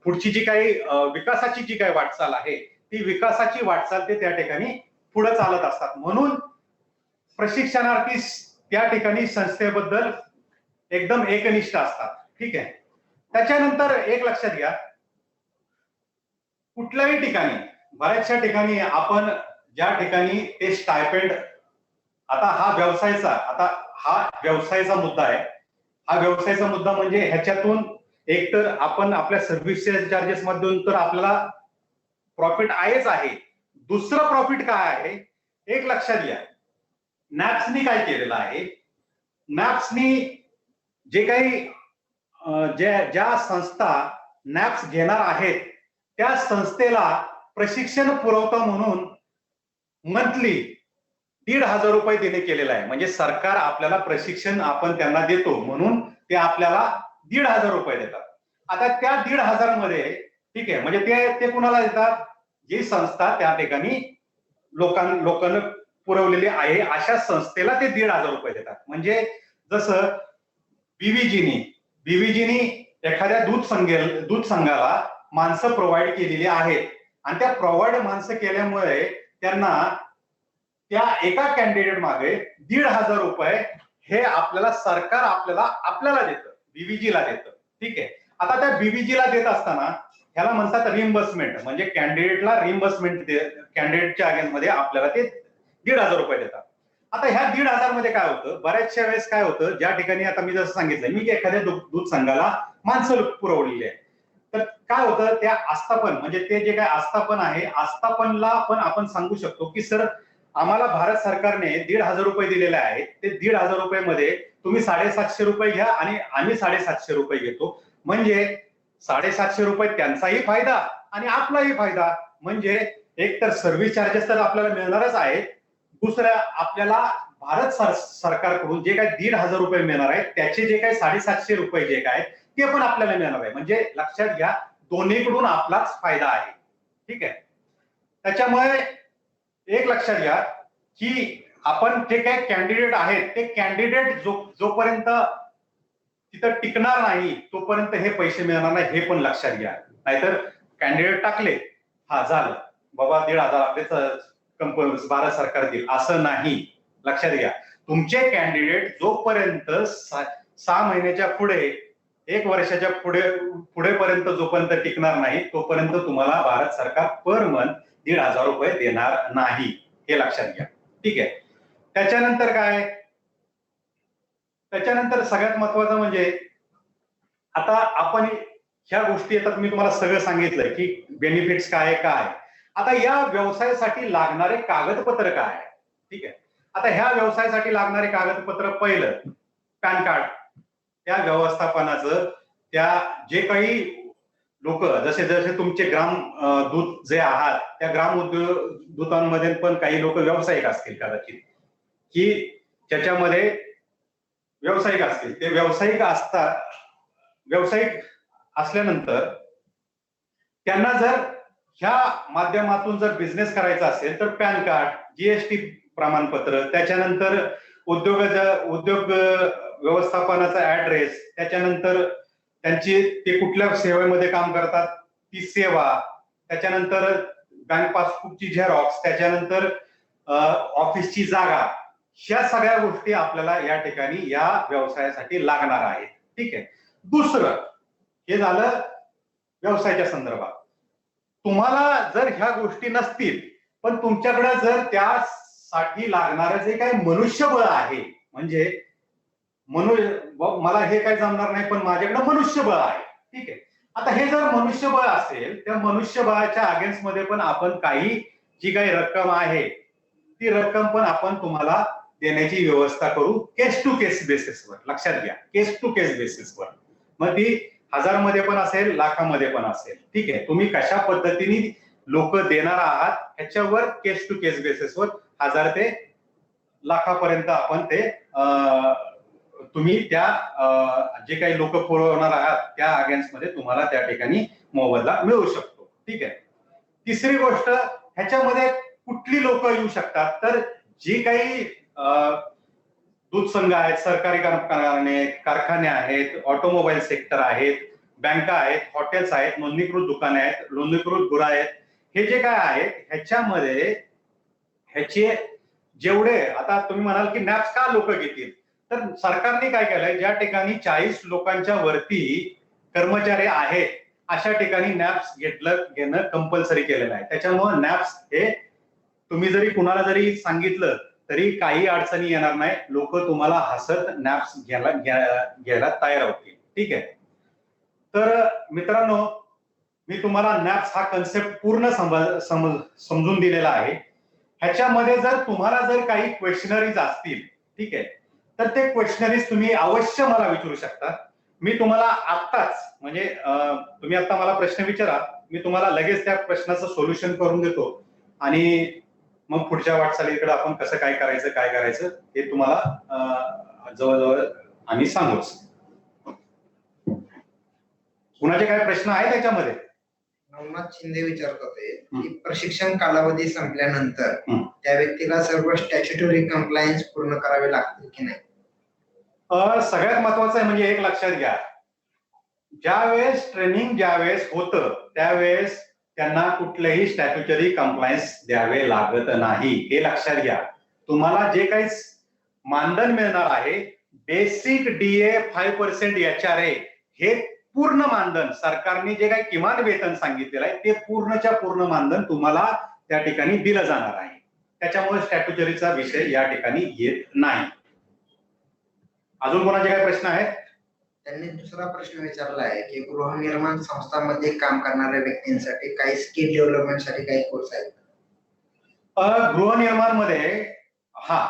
पुढची जी काही विकासाची जी काही वाटचाल आहे ती विकासाची वाटचाल ते त्या ठिकाणी पुढे चालत असतात. म्हणून प्रशिक्षणार्थी त्या ठिकाणी संस्थेबद्दल एकदम एकनिष्ठ असतात. ठीक आहे. त्याच्यानंतर एक लक्षात घ्या, कुठल्याही ठिकाणी बऱ्याचशा ठिकाणी आपण ज्या ठिकाणी ते स्टायपेंड, आता हा व्यवसायाचा मुद्दा आहे. हा व्यवसायाचा मुद्दा म्हणजे ह्याच्यातून एक तर आपण आपल्या सर्व्हिस चार्जेस मधून तर आपल्याला प्रॉफिट आहेच आहे. दुसरं प्रॉफिट काय आहे एक लक्षात घ्या, नॅप्सनी काय केलेलं आहे, नॅप्सनी जे काही ज्या संस्था नॅप्स घेणार आहेत त्या संस्थेला प्रशिक्षण पुरवठा म्हणून मंथली 1,500 रुपये देणे केलेलं आहे. म्हणजे सरकार आपल्याला प्रशिक्षण आपण त्यांना देतो म्हणून ते आपल्याला 1,500 रुपये देतात. आता त्या 1,500 मध्ये ठीक आहे, म्हणजे ते कुणाला देतात, जी संस्था त्या ठिकाणी लोकांना पुरवलेली आहे अशा संस्थेला ते 1,500 रुपये देतात. म्हणजे जसं बीव्हीजीनी एखाद्या दूध संघाला माणसं प्रोव्हाइड केलेली आहेत आणि त्या प्रोव्हाइड माणसं केल्यामुळे त्यांना त्या एका कॅन्डिडेट मागे 1,500 रुपये हे आपल्याला सरकार आपल्याला देतं, बीव्हीजीला देतं. ठीक आहे. आता त्या बीव्हीजीला देत असताना ह्याला म्हणतात रिइंबर्समेंट, म्हणजे कॅन्डिडेटला रिइंबर्समेंट, कॅन्डिडेटच्या अगेन्स्टमध्ये आपल्याला ते 1,500 रुपये देतात. आता ह्या 1,500 मध्ये काय होतं, बऱ्याचशा वेळेस काय होतं, ज्या ठिकाणी आता मी जसं सांगितलं मी एखाद्या दूध संघाला माणसं पुरवलेली आहे, तर काय होतं त्या आस्थापन म्हणजे ते जे काय आस्थापन आहे आस्थापनला पण आपण सांगू शकतो की सर आम्हाला भारत सरकारने 1,500 रुपये दिलेले आहेत, ते 1,500 रुपये मध्ये तुम्ही 750 रुपये घ्या आणि आम्ही 750 रुपये घेतो. म्हणजे 750 रुपये त्यांचाही फायदा आणि आपलाही फायदा. म्हणजे एक तर सर्व्हिस चार्जेस तर आपल्याला मिळणारच आहे, दुसरं आपल्याला भारत सरकारकडून जे काही 1,500 रुपये मिळणार आहेत त्याचे जे काही 750 रुपये जे काय ते पण आपल्याला मिळणार आहे. म्हणजे लक्षात घ्या दोन्हीकडून आपलाच फायदा आहे. ठीक आहे. त्याच्यामुळे एक लक्षात घ्या की आपण जे काही कॅन्डिडेट आहेत ते कॅन्डिडेट जोपर्यंत तिथं टिकणार नाही तोपर्यंत हे पैसे मिळणार नाही, हे पण लक्षात घ्या. नाहीतर कॅन्डिडेट टाकले, हा झालं बाबा 1,500 आपले भारत सरकार देईल, असं नाही. लक्षात घ्या, तुमचे कॅन्डिडेट जोपर्यंत 6 महिन्याच्या पुढे, 1 वर्षाच्या पुढेपर्यंत जोपर्यंत टिकणार नाही, तोपर्यंत तुम्हाला भारत सरकार पर मंथ 1,500 रुपये देणार नाही, हे लक्षात घ्या. ठीक आहे. त्याच्यानंतर काय, त्याच्यानंतर सगळ्यात महत्वाचं म्हणजे आता आपण ह्या गोष्टी येतात, मी तुम्हाला सगळं सांगितलंय की बेनिफिट्स काय काय. आता या व्यवसायासाठी लागणारे कागदपत्र काय. ठीक आहे. आता ह्या व्यवसायासाठी लागणारे कागदपत्र, पहिलं पॅन कार्ड, त्या व्यवस्थापनाचं, त्या जे काही लोक जसे जसे तुमचे ग्राम दूत जे आहात, त्या ग्राम दूतांमध्ये पण काही लोक व्यावसायिक असतील कदाचित, की ज्याच्यामध्ये व्यावसायिक असतील. ते व्यावसायिक असतात, व्यावसायिक असल्यानंतर त्यांना जर ह्या माध्यमातून जर बिझनेस करायचा असेल तर पॅन कार्ड, जीएसटी प्रमाणपत्र, त्याच्यानंतर उद्योग व्यवस्थापनाचा ऍड्रेस, त्याच्यानंतर त्यांची ते कुठल्या सेवेमध्ये काम करतात ती सेवा, त्याच्यानंतर बँक पासबुकची झेरॉक्स, त्याच्यानंतर ऑफिसची जागा, ह्या सगळ्या गोष्टी आपल्याला या ठिकाणी या व्यवसायासाठी लागणार आहेत. ठीक आहे. दुसरं, हे झालं व्यवसायाच्या संदर्भात. तुम्हाला जर ह्या गोष्टी नसतील, पण तुमच्याकडे जर त्यासाठी लागणारं जे काही मनुष्यबळ आहे, म्हणजे मला हे काही जमणार नाही पण माझ्याकडे मनुष्यबळ आहे. ठीक आहे. आता हे जर मनुष्यबळ असेल, त्या मनुष्यबळाच्या अगेन्स्ट मध्ये पण आपण काही जी काही रक्कम आहे, ती रक्कम पण आपण तुम्हाला देण्याची व्यवस्था करू, केस टू केस बेसिसवर. लक्षात घ्या, केस टू केस बेसिसवर. मग ती 1000 मध्ये पण असेल, लाखामध्ये पण असेल. ठीक आहे. तुम्ही कशा पद्धतीने लोक देणार आहात ह्याच्यावर केस टू केस बेसिसवर 1000 ते लाखापर्यंत आपण ते तुम्ही त्या जे काही लोक पुरवणार आहात त्या अगेन्स्ट मध्ये तुम्हाला त्या ठिकाणी मोबदला मिळू शकतो. ठीक आहे. तिसरी गोष्ट, ह्याच्यामध्ये कुठली लोक येऊ शकतात, तर जी काही दूध संघ आहेत, सरकारी कारखाने आहेत, ऑटोमोबाईल सेक्टर आहेत, बँका आहेत, हॉटेल्स आहेत, नोंदणीकृत दुकाने आहेत, नोंदणीकृत गुरा आहेत, हे जे काय आहेत ह्याच्यामध्ये ह्याचे जेवढे, आता तुम्ही म्हणाल की नॅप्स का लोक घेतील, तर सरकारने काय केलंय, ज्या ठिकाणी 40 लोकांच्या वरती कर्मचारी आहेत अशा ठिकाणी नॅप्स घेणं कंपल्सरी केलेलं आहे. त्याच्यामुळे नॅप्स हे तुम्ही जरी कुणाला जरी सांगितलं तरी काही अडचणी येणार नाही, लोक तुम्हाला हसत नॅप्स घ्यायला तयार होतील. ठीक आहे. तर मित्रांनो, मी तुम्हाला नॅप्स हा कन्सेप्ट पूर्ण समजून दिलेला आहे. ह्याच्यामध्ये जर तुम्हाला जर काही क्वेश्चनरीज असतील, ठीक आहे, तर ते क्वेश्चनरीज तुम्ही अवश्य मला विचारू शकता. मी तुम्हाला आत्ताच, म्हणजे तुम्ही आता मला प्रश्न विचारा, मी तुम्हाला लगेच त्या प्रश्नाचं सोल्युशन करून देतो आणि मग पुढच्या वाटचालीकडे आपण कसं काय करायचं हे तुम्हाला जवळजवळ आम्ही सांगूच. कुणाचे काय प्रश्न आहेत त्याच्यामध्ये? नवनाथ शिंदे विचारत होते की प्रशिक्षण कालावधी संपल्यानंतर त्या व्यक्तीला सर्व स्टॅच्युटरी कंप्लायन्स पूर्ण करावे लागतील की नाही? सगळ्यात महत्वाचं आहे, म्हणजे एक लक्षात घ्या, ज्यावेळेस ट्रेनिंग ज्यावेळेस होतं त्यावेळेस त्यांना कुठलेही स्टॅच्युटरी कंप्लायन्स द्यावे लागत नाही, हे लक्षात घ्या. तुम्हाला जे काही मानधन मिळणार आहे, बेसिक डीए 5% HRA, हे पूर्ण मानधन सरकारने जे काही किमान वेतन सांगितलेलं आहे ते पूर्णच्या पूर्ण मानधन तुम्हाला त्या ठिकाणी दिलं जाणार आहे. त्याच्यामुळे स्टॅच्युटरीचा विषय या ठिकाणी येत नाही. अजून कोणाचे काय प्रश्न आहेत? त्यांनी दुसरा प्रश्न विचारला आहे की गृहनिर्माण संस्थांमध्ये काम करणाऱ्या व्यक्तींसाठी काही स्किल डेव्हलपमेंटसाठी काही कोर्स आहेत? गृहनिर्माण मध्ये, हा,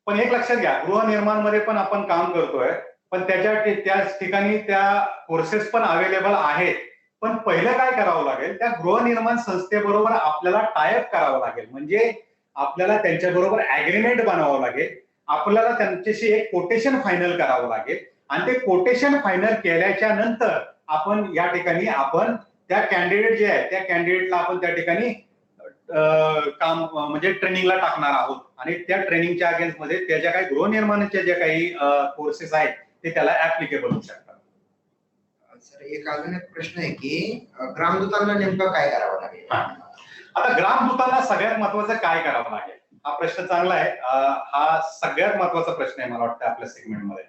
पण एक लक्षात घ्या, गृहनिर्माण मध्ये पण आपण काम करतोय, पण त्याच ठिकाणी त्या कोर्सेस पण अवेलेबल आहेत. पण पहिलं काय करावं लागेल, त्या गृहनिर्माण संस्थेबरोबर आपल्याला टायअप करावं लागेल, म्हणजे आपल्याला त्यांच्याबरोबर ऍग्रीमेंट बनवावं लागेल, आपल्याला त्यांच्याशी एक कोटेशन फायनल करावं लागेल आणि ते कोटेशन फायनल केल्याच्या नंतर आपण या ठिकाणी आपण त्या कॅन्डिडेट जे आहे त्या कॅन्डिडेटला आपण त्या ठिकाणी काम म्हणजे ट्रेनिंगला टाकणार आहोत आणि त्या ट्रेनिंगच्या अगेन्स्ट मध्ये त्या ज्या काही गृहनिर्माणाच्या ज्या काही कोर्सेस आहेत ते त्याला ऍप्लिकेबल होऊ शकतात. सर एक अजून एक प्रश्न आहे की ग्रामदूतांना नेमकं काय करावं लागेल? आता ग्रामदूतांना सगळ्यात महत्वाचं काय करावं लागेल हा प्रश्न चांगला आहे. हा सगळ्यात महत्वाचा प्रश्न आहे मला वाटतं आपल्या सेगमेंटमध्ये.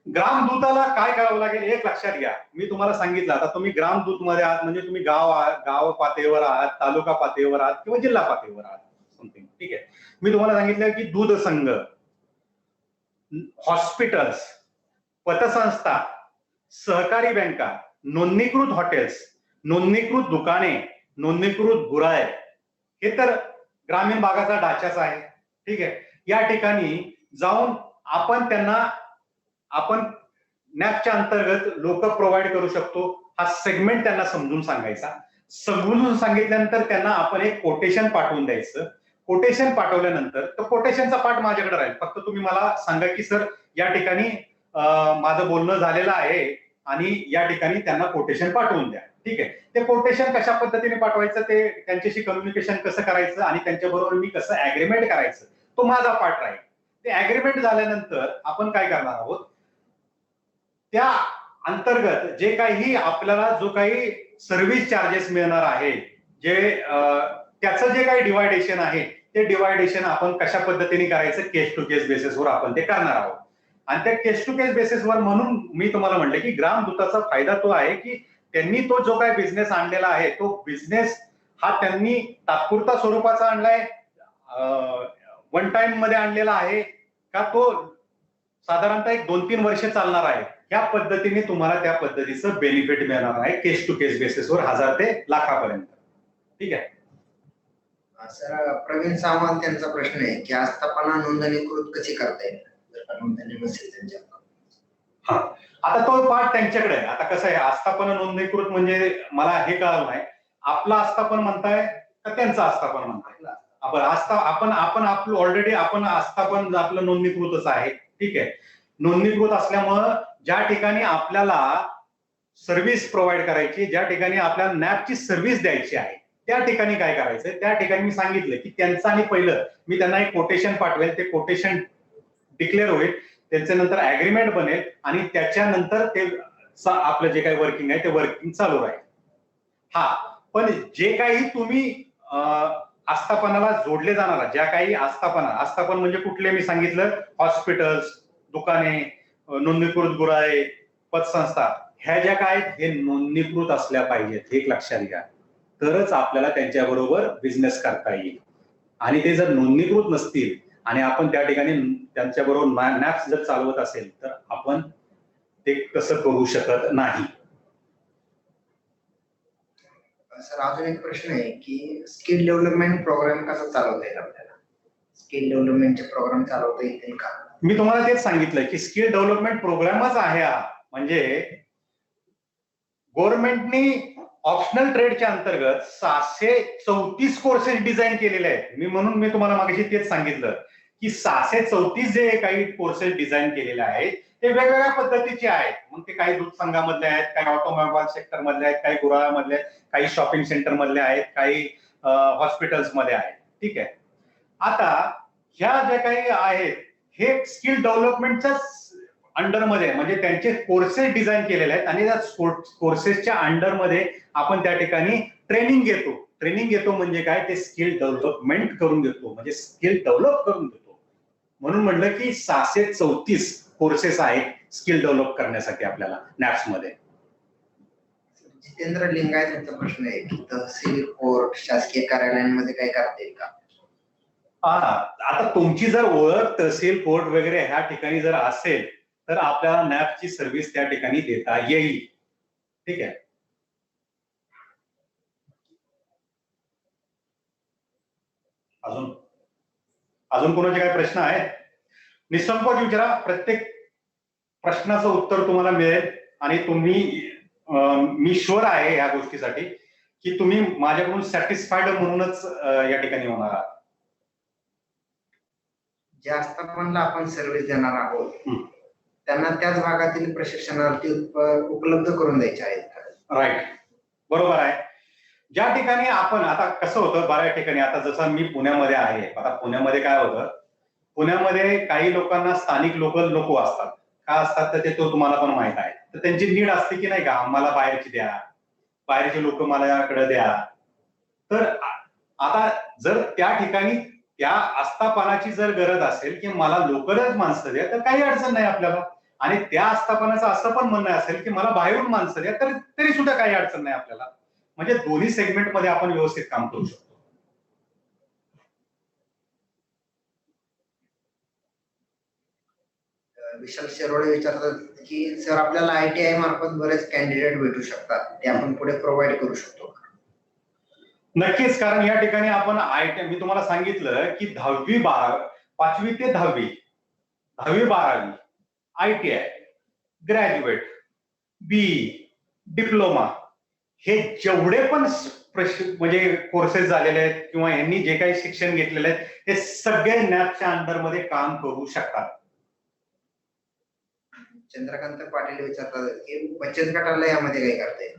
ग्रामदूताला काय करावं लागेल एक लक्षात घ्या. मी तुम्हाला सांगितलं आता तुम्ही ग्रामदूत मध्ये आहात म्हणजे तुम्ही गाव पातळीवर आहात, तालुका पातळीवर आहात किंवा जिल्हा पातळीवर आहात समथिंग, ठीक आहे. मी तुम्हाला सांगितलं की दूध संघ, हॉस्पिटल्स, पतसंस्था, सहकारी बँका, नोंदणीकृत हॉटेल्स, नोंदणीकृत दुकाने, नोंदणीकृत गुराय, हे तर ग्रामीण भागाचा ढाचाच आहे, ठीक आहे. या ठिकाणी जाऊन आपण नॅपच्या अंतर्गत लोक प्रोव्हाइड करू शकतो. हा सेगमेंट त्यांना समजून सांगायचा. समजून सांगितल्यानंतर त्यांना आपण एक कोटेशन पाठवून द्यायचं. कोटेशन पाठवल्यानंतर तो कोटेशनचा पार्ट माझ्याकडे राहील. फक्त तुम्ही मला सांगा की सर या ठिकाणी माझं बोलणं झालेलं आहे आणि या ठिकाणी त्यांना कोटेशन पाठवून द्या, ठीक आहे. ते कोटेशन कशा पद्धतीने पाठवायचं, ते त्यांच्याशी कम्युनिकेशन कसं करायचं आणि त्यांच्याबरोबर मी कसं अग्रीमेंट करायचं, तो माझा पार्ट राहील. ते अग्रीमेंट झाल्यानंतर आपण काय करणार आहोत, त्या अंतर्गत जे काही आपल्याला जो काही सर्व्हिस चार्जेस मिळणार आहे, त्याचं जे काही डिवायडेशन आहे ते डिवायडेशन आपण कशा पद्धतीने करायचं, केस टू केस बेसिसवर आपण ते करणार आहोत. आणि त्या केस टू केस बेसिसवर म्हणून मी तुम्हाला म्हटलं की ग्रामदूताचा फायदा तो आहे की त्यांनी तो जो काही बिझनेस आणलेला आहे तो बिझनेस हा त्यांनी तात्पुरता स्वरूपाचा आणलाय, वन टाइम मध्ये आणलेला आहे का तो साधारणतः एक 2-3 वर्ष चालणार आहे. या पद्धतीने तुम्हाला त्या पद्धतीचं बेनिफिट मिळणार आहे केस टू केस बेसिसवर 1000 ते लाखापर्यंत, ठीक आहे. सर प्रवीण सावंत यांचा प्रश्न आहे की आस्थापना नोंदणीकृत कशी करता येईल जर का नोंदणी नसेल त्यांच्याकडे? हा, आता तो पार्ट त्यांच्याकडे आहे. आता कसं आहे, आस्थापना नोंदणीकृत म्हणजे मला हे कळलं नाही, आपला आस्थापन म्हणताय का त्यांचं आस्थापन म्हणताय? आपण आपलं ऑलरेडी आपण आस्थापन आपलं नोंदणीकृतच आहे, ठीक आहे. नोंदणीकृत असल्यामुळं ज्या ठिकाणी आपल्याला सर्व्हिस प्रोव्हाइड करायची, ज्या ठिकाणी आपल्याला नॅपची सर्व्हिस द्यायची आहे त्या ठिकाणी काय करायचं, त्या ठिकाणी मी सांगितलं की त्यांचं आणि पहिलं मी त्यांना एक कोटेशन पाठवेल, ते कोटेशन डिक्लेअर होईल, त्याच्यानंतर अग्रीमेंट बनेल आणि त्याच्यानंतर ते आपलं जे काही वर्किंग आहे ते वर्किंग चालू राहील. हा, पण जे काही तुम्ही आस्थापनाला जोडले जाणार, ज्या काही आस्थापन म्हणजे कुठले मी सांगितलं, हॉस्पिटल्स, दुकाने, नोंदणीकृत गुराय, पतसंस्था, ह्या ज्या काय हे नोंदणीकृत असल्या पाहिजेत, हे एक लक्षात घ्या. तरच आपल्याला त्यांच्याबरोबर बिझनेस करता येईल. आणि ते जर नोंदणीकृत नसतील आणि आपण त्या ठिकाणी त्यांच्याबरोबर नॅप्स जर चालवत असेल तर आपण ते कसं करू शकत नाही. सर अजून एक प्रश्न आहे की स्किल डेव्हलपमेंट प्रोग्राम कसा चालवता येईल आपल्याला? स्किल डेव्हलपमेंटचे प्रोग्राम चालवता येतील का? मी तुम्हाला तेच सांगितलं की स्किल डेव्हलपमेंट प्रोग्रामच आहे हा. म्हणजे गव्हर्नमेंटनी ऑप्शनल ट्रेडच्या अंतर्गत 634 कोर्सेस डिझाईन केलेले आहेत. म्हणून मी तुम्हाला मागाशी तेच सांगितलं की 634 जे काही कोर्सेस डिझाईन केलेले आहेत ते वेगवेगळ्या पद्धतीचे आहेत. मग ते काही दूध संघामधले आहेत, काही ऑटोमोबाईल सेक्टर मधले आहेत, काही गुराळामधले आहेत, काही शॉपिंग सेंटर मधले आहेत, काही हॉस्पिटल्स मध्ये आहेत, ठीक आहे. आता ह्या ज्या काही आहेत हे स्किल डेव्हलपमेंटच्याच अंडरमध्ये, म्हणजे त्यांचे कोर्सेस डिझाईन केलेले आहेत आणि त्या कोर्सेसच्या अंडरमध्ये आपण त्या ठिकाणी ट्रेनिंग घेतो म्हणजे काय, ते स्किल डेव्हलपमेंट करून घेतो, म्हणजे स्किल डेव्हलप करून घेतो. म्हणून म्हटलं की 634 कोर्सेस आहेत स्किल डेव्हलप करण्यासाठी आपल्याला नॅप्स मध्ये. जितेंद्र लिंगायत यांचा प्रश्न आहे की तहसील कोर्ट शासकीय कार्यालयांमध्ये काय करता येईल का? आता तुमची जर ओळख तहसील कोर्ट वगैरे ह्या ठिकाणी जर असेल तर आपल्याला नॅपची सर्व्हिस त्या ठिकाणी देता येईल, ठीक आहे. अजून कोणाचे काय प्रश्न आहेत निसंकोच विचारा. प्रत्येक प्रश्नाचं उत्तर तुम्हाला मिळेल आणि मी शुअर आहे या गोष्टीसाठी की तुम्ही माझ्याकडून सॅटिस्फाईड म्हणूनच या ठिकाणी होणार आहात. ज्या आस्थापनाला आपण सर्व्हिस देणार आहोत त्यांना त्याच भागातील प्रशिक्षणार्थी उपलब्ध करून द्यायचे आहेत. राईट, बरोबर आहे. ज्या ठिकाणी आपण आता कसं होतं बऱ्याच ठिकाणी, आता जसं मी पुण्यामध्ये आहे, आता पुण्यामध्ये काय होतं, पुण्यामध्ये काही लोकांना स्थानिक लोकल नको असतात, का असतात तर ते तो तुम्हाला पण माहित आहे. तर त्यांची नीड असते की नाही का, आम्हाला बाहेरची द्या, बाहेरचे लोक माझ्याकडे द्या. तर आता जर त्या ठिकाणी त्या आस्थापनाची जर गरज असेल की मला लोकलच माणसं द्या, तर काही अडचण नाही आपल्याला. आणि त्या आस्थापनाचं असं पण म्हणणं असेल की मला बाहेरून माणसं द्या, तर तरी सुद्धा काही अडचण नाही आपल्याला. म्हणजे दोन्ही सेगमेंटमध्ये आपण व्यवस्थित काम करू शकतो. विशाल शिरोळे विचारतात की सर आपल्याला ITI मार्फत बरेच कॅन्डिडेट भेटू शकतात, ते आपण पुढे प्रोव्हाइड करू शकतो का? नक्कीच, कारण या ठिकाणी आपण मी तुम्हाला सांगितलं की 5वी ते 10वी, 10वी-12वी, ITI, ग्रॅज्युएट, BE, डिप्लोमा, हे जेवढे पण म्हणजे कोर्सेस झालेले आहेत किंवा यांनी जे काही शिक्षण घेतलेले आहेत, ते सगळे नॅपच्या अंडरमध्ये काम करू शकतात. चंद्रकांत पाटील विचारतात की बचत गटाला यामध्ये काय करता येईल?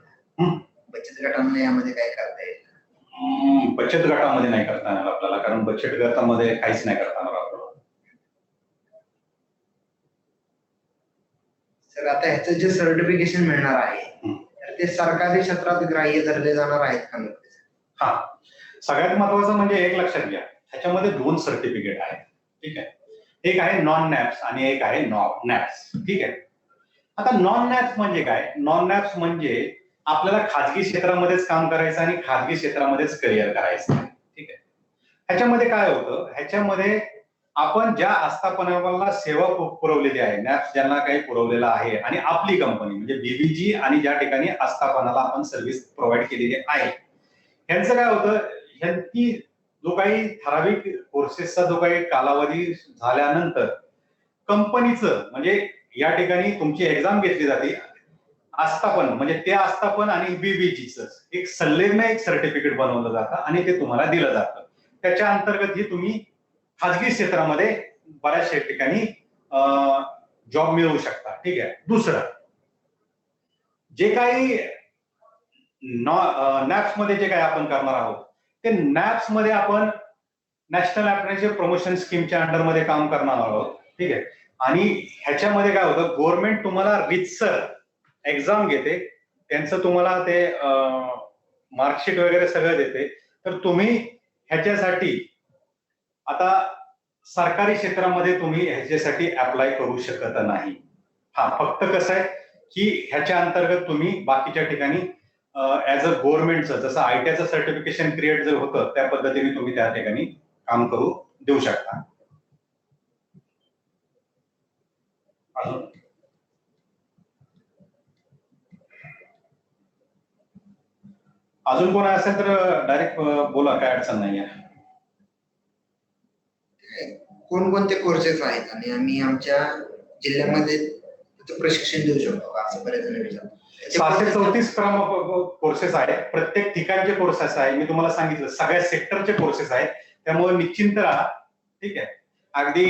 बचत गटांना यामध्ये काय करता येईल? बचत गटामध्ये नाही करता येणार आपल्याला, कारण बचत गटामध्ये काहीच नाही करता येणार आपल्याला. सर आता ह्याचं जे सर्टिफिकेशन मिळणार आहे, तर ते सरकारी क्षेत्रात ग्राह्य धरले जाणार आहेत का? हा, सगळ्यात महत्वाचं म्हणजे एक लक्षात घ्या, ह्याच्यामध्ये 2 सर्टिफिकेट आहेत. ठीक आहे, एक आहे नॉन नॅप्स आणि एक आहे नॅप्स. ठीक आहे, आता नॉन नॅप्स म्हणजे काय? नॉन नॅप्स म्हणजे आपल्याला खाजगी क्षेत्रामध्येच काम करायचं आणि खाजगी क्षेत्रामध्येच करिअर करायचं. ठीक आहे, ह्याच्यामध्ये काय होतं, ह्याच्यामध्ये आपण ज्या आस्थापनाला सेवा पुरवलेली आहे, नॅप्स ज्यांना काही पुरवलेला आहे, आणि आपली कंपनी म्हणजे BBG आणि ज्या ठिकाणी आस्थापनाला आपण सर्व्हिस प्रोव्हाइड केलेली आहे, ह्यांचं काय होतं, ह्यांची जो काही ठराविक कोर्सेसचा जो काही कालावधी झाल्यानंतर कंपनीचं म्हणजे या ठिकाणी तुमची एक्झाम घेतली जाते, आस्थापन म्हणजे ते आस्थापन आणि BBGचं एक संलग्न एक सर्टिफिकेट बनवलं जातं आणि ते तुम्हाला दिलं जातं. त्याच्या अंतर्गत ही तुम्ही खाजगी क्षेत्रामध्ये बऱ्याचशा ठिकाणी जॉब मिळवू शकता. ठीक आहे, दुसरं जे काही नॅप्स मध्ये जे काही आपण करणार आहोत, ते नॅप्स मध्ये आपण नॅशनल अप्रेंटिसशिप प्रमोशन स्कीमच्या अंडरमध्ये काम करणार आहोत. ठीक आहे, आणि ह्याच्यामध्ये काय होतं, गव्हर्नमेंट तुम्हाला रितसर एक्झाम घेते, त्यांचं तुम्हाला ते मार्कशीट वगैरे सगळं देते. तर तुम्ही ह्याच्यासाठी आता सरकारी क्षेत्रामध्ये तुम्ही ह्याच्यासाठी अप्लाय करू शकत नाही. हा, फक्त कसं आहे की ह्याच्या अंतर्गत तुम्ही बाकीच्या ठिकाणी ऍज अ गव्हर्नमेंटचं जसं ITIचं सर्टिफिकेशन क्रिएट जर होतं, त्या पद्धतीने तुम्ही त्या ठिकाणी काम करू देऊ शकता. अजून कोण असेल तर डायरेक्ट बोला, काय अडचण नाहीये. कोणकोणते कोर्सेस आहेत आणि आम्ही आमच्या जिल्ह्यामध्ये प्रशिक्षण देऊ शकतो का, असं बरेच जण विचारतात. 734 कोर्सेस आहेत, प्रत्येक ठिकाणचे कोर्सेस आहे. मी तुम्हाला सांगितलं सगळ्या सेक्टरचे कोर्सेस आहेत, त्यामुळे निश्चिंत राहा. ठीक आहे, अगदी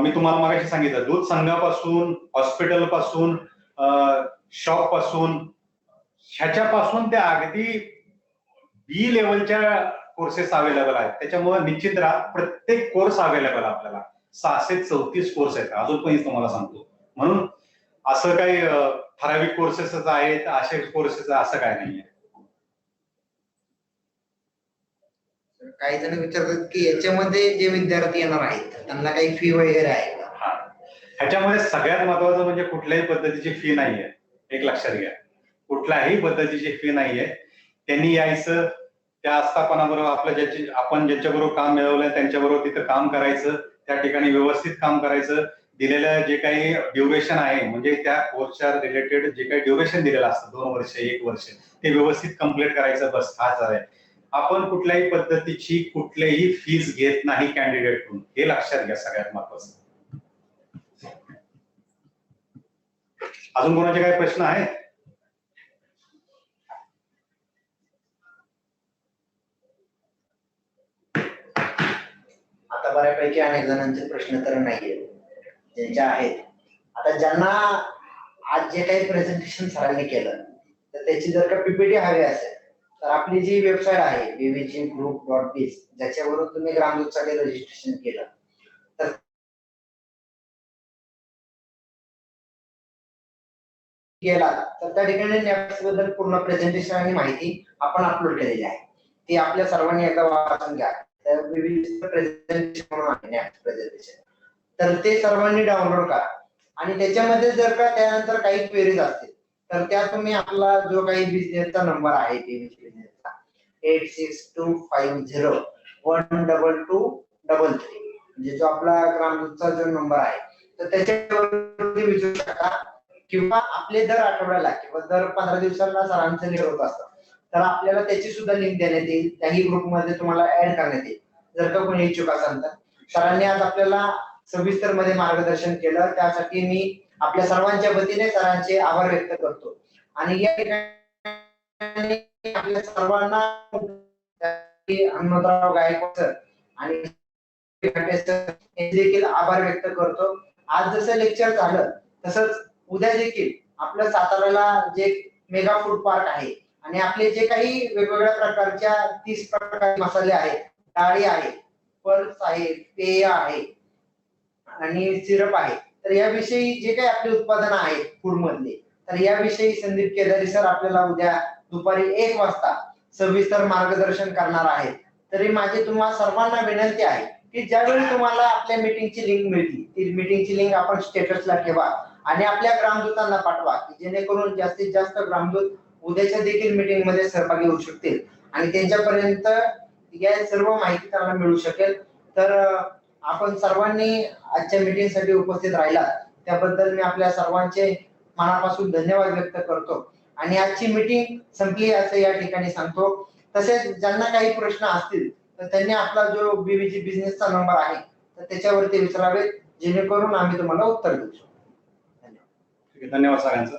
मी तुम्हाला मागाशी सांगितलं, दूध संघापासून, हॉस्पिटल पासून, शॉप पासून, ह्याच्यापासून त्या अगदी B लेवलच्या कोर्सेस अवेलेबल आहेत. त्याच्यामुळे निश्चित राहा, प्रत्येक कोर्स अवेलेबल आपल्याला 634 कोर्स आहेत अजून पण तुम्हाला सांगतो. म्हणून असं काही ठराविक कोर्सेसच आहेत, असे कोर्सेस असं काय नाहीये. काही जण विचारतात की याच्यामध्ये जे विद्यार्थी येणार आहेत त्यांना काही फी वगैरे आहे का? हा, ह्याच्यामध्ये सगळ्यात महत्वाचं म्हणजे कुठल्याही पद्धतीची फी नाहीये, एक लक्षात घ्या. कुठल्याही पद्धतीची फी नाहीये. त्यांनी यायचं, त्या आस्थापनाबरोबर आपण ज्यांच्याबरोबर काम मिळवलंय त्यांच्याबरोबर तिथं काम करायचं, त्या ठिकाणी व्यवस्थित काम करायचं. दिलेलं जे काही ड्युरेशन आहे, म्हणजे त्या कोर्सच्या रिलेटेड जे काही ड्युरेशन दिलेलं असतं, 2 वर्ष 1 वर्ष, ते व्यवस्थित कम्प्लीट करायचं, बस हाच आहे. आपण कुठल्याही पद्धतीची कुठलीही फीस घेत नाही कॅन्डिडेटकडून, हे लक्षात घ्या सगळ्यात महत्वाचं. अजून कोणाचे काही प्रश्न आहेत? आता बऱ्यापैकी अनेक जणांचे प्रश्न तर नाहीये, ज्यांच्या आहेत. आता ज्यांना आज जे काही प्रेझेंटेशन सरांनी केलं, तर त्याची जर का PPT हवी असेल तर आपली जी वेबसाईट आहे bbggroup.biz, ज्याच्यावरून तुम्ही ग्रामदूतसाठी रजिस्ट्रेशन केलं गेला तर त्या ठिकाणी NAPS बद्दल पूर्ण प्रेझेंटेशन आणि माहिती आपण अपलोड केलेली आहे. ती आपल्या सर्वांनी एकदा वाचून घ्या. तर विविध प्रेझेंटेशन म्हणून आहे NAPS प्रेझेंटेशन. तर ते सर्वांनी डाउनलोड करा आणि त्याच्यामध्ये जर का त्यानंतर काही क्वेरीज असतील तर त्या तुम्ही आपला जो काही बिझनेसचा नंबर आहे बिझनेसचा 8625012233 म्हणजे जो आपला ग्रामदूतचा जो नंबर आहे तर त्याच्यावरती विचारू शकता किंवा आपले दर आठवड्याला किंवा दर 15 दिवसांना सरांचं लेटर होत असतं तर आपल्याला त्याची सुद्धा लिंक देण्यात येईल. त्याही ग्रुपमध्ये तुम्हाला ऍड करण्यात येईल जर का कोणी इच्छुक असेल तर. सरांनी आज आपल्याला सविस्तर मध्ये मार्गदर्शन केलं त्यासाठी मी आपल्या सर्वांच्या वतीने सरांचे आभार व्यक्त करतो आणि या ठिकाणी आपल्या सर्वांना हनुमंतराव गायकवाड सर आणि देखील आभार व्यक्त करतो. आज जसं लेक्चर झालं तसंच उद्या देखील आपल्या साताऱ्याला जे मेगा फूड पार्क आहे आणि आपले जे काही वेगवेगळ्या प्रकारच्या 30 प्रकारचे मसाले आहेत, डाळी आहेत, पल्स आहे, पेय आहे आणि सिरप आहे तर याविषयी जे काही आपले उत्पादन आहेत फूड मधले तर याविषयी संदीप केदारी सर आपल्याला उद्या दुपारी 1 वाजता सविस्तर मार्गदर्शन करणार आहेत. तरी माझी तुम्हाला सर्वांना विनंती आहे की ज्यावेळी तुम्हाला आपल्या मीटिंगची लिंक मिळते ती मीटिंगची लिंक आपण स्टेटसला ठेवा आणि आपल्या ग्रामदूतांना पाठवा की जेणेकरून जास्तीत जास्त ग्रामदूत उद्याच्या देखील मीटिंग मध्ये सहभागी होऊ शकतील आणि त्यांच्यापर्यंत या सर्व माहिती त्यांना मिळू शकेल. तर आपण सर्वांनी आजच्या मीटिंग साठी उपस्थित राहिला त्याबद्दल मी आपल्या सर्वांचे मनापासून धन्यवाद व्यक्त करतो आणि आजची मीटिंग संपली असं या ठिकाणी सांगतो. तसेच ज्यांना काही प्रश्न असतील तर त्यांनी आपला जो BVG बिझनेसचा नंबर आहे तर त्याच्यावरती विचारावेत जेणेकरून आम्ही तुम्हाला उत्तर देऊ शकतो. धन्यवाद सरांचं.